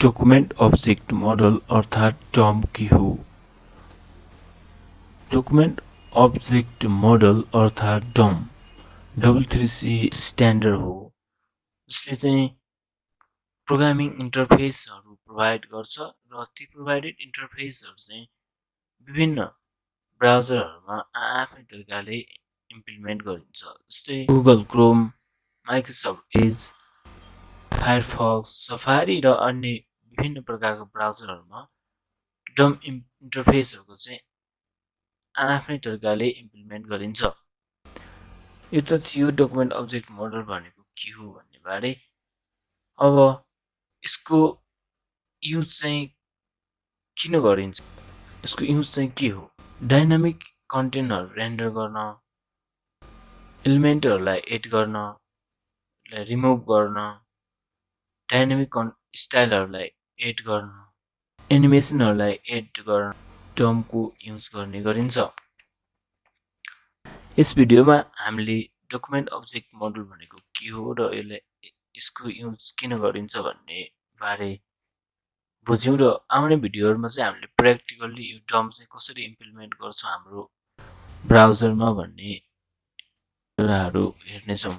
Document object model अर्थात Dom की हो। Document object model अर्थात डॉम W3C स्ट्यान्डर्ड हो जसले चाहिँ प्रोग्रामिङ इन्टरफेसहरू प्रोभाइड गर्छ र ती प्रोभाइडेड इन्टरफेसहरू चाहिँ विभिन्न ब्राउजरहरूमा आफ्नै तरिकाले इम्प्लिमेन्ट गरिन्छ। जस्तै Google Chrome, Microsoft Edge, Firefox, Safari र अन्य विभिन्न प्रकारका ब्राउजरहरूमा डम इन्टरफेसहरूको चाहिँ आफ्नै तरिकाले इम्प्लिमेन्ट गरिन्छ। यो त थियो डकुमेन्ट अब्जेक्ट मोडल भनेको के हो भन्ने बारे। अब यसको युज चाहिँ किन गरिन्छ, यसको युज चाहिँ के हो? डाइनामिक कन्टेन्टहरू रेन्डर गर्न, एलिमेन्टहरूलाई एड गर्न, रिमुभ गर्न, डाइनामिक स्टाइलहरूलाई एड गर्न, एनिमेसनहरूलाई एड गर्न डमको युज गर्ने गरिन्छ। यस भिडियोमा हामीले डकुमेन्ट अब्जेक्ट मोडल भनेको के हो र यसको युज किन गरिन्छ भन्ने बारे बुझ्यौँ र आउने भिडियोहरूमा चाहिँ हामीले प्र्याक्टिकल्ली यो डम चाहिँ कसरी इम्प्लिमेन्ट गर्छ हाम्रो ब्राउजरमा भन्ने कुराहरू हेर्नेछौँ।